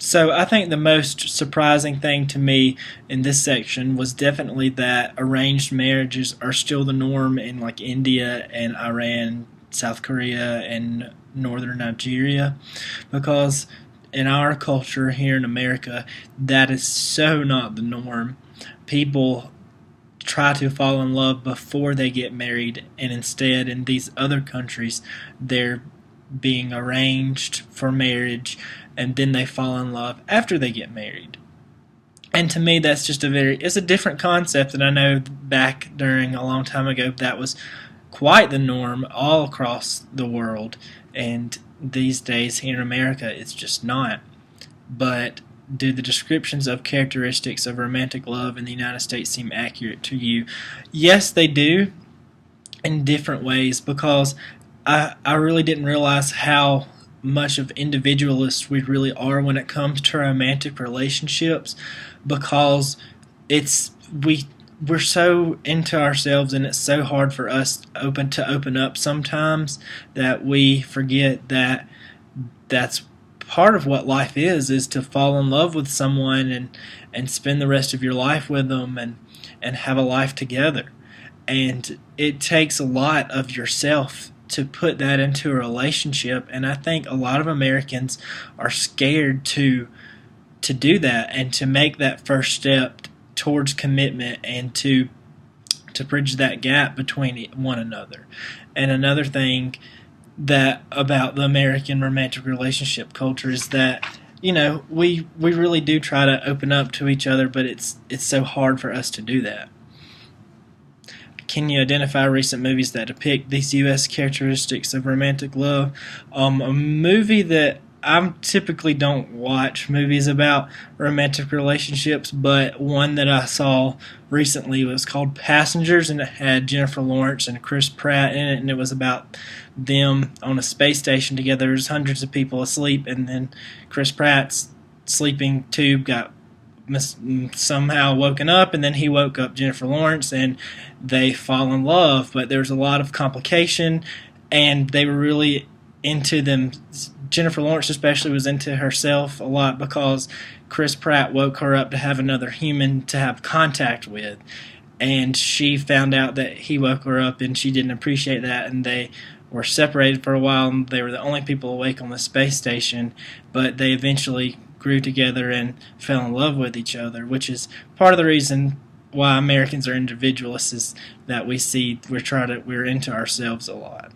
So I think the most surprising thing to me in this section was definitely that arranged marriages are still the norm in like India and Iran, South Korea, and northern Nigeria, because in our culture here in America, that is so not the norm. People try to fall in love before they get married, and instead, in these other countries, they're being arranged for marriage and then they fall in love after they get married. And to me, that's just it's a different concept. And I know back during a long time ago, that was quite the norm all across the world. And these days here in America, it's just not. But do the descriptions of characteristics of romantic love in the United States seem accurate to you? Yes, they do, in different ways, because I really didn't realize how much of individualists we really are when it comes to romantic relationships, because it's we're so into ourselves and it's so hard for us to open up sometimes that we forget that that's part of what life is to fall in love with someone and spend the rest of your life with them and have a life together. And it takes a lot of yourself to put that into a relationship, and I think a lot of Americans are scared to do that and to make that first step towards commitment and to bridge that gap between one another. And another thing that about the American romantic relationship culture is that we really do try to open up to each other, but it's so hard for us to do that. Can you identify recent movies that depict these U.S. characteristics of romantic love? A movie that I typically don't watch movies about romantic relationships, but one that I saw recently was called Passengers, and it had Jennifer Lawrence and Chris Pratt in it, and it was about them on a space station together. There's hundreds of people asleep, and then Chris Pratt's sleeping tube got somehow woken up, and then he woke up Jennifer Lawrence, and they fall in love. But there's a lot of complication, and they were really into them. Jennifer Lawrence especially was into herself a lot because Chris Pratt woke her up to have another human to have contact with, and she found out that he woke her up and she didn't appreciate that, and they were separated for a while, and they were the only people awake on the space station, but they eventually grew together and fell in love with each other, which is part of the reason why Americans are individualists, is that we're into ourselves a lot.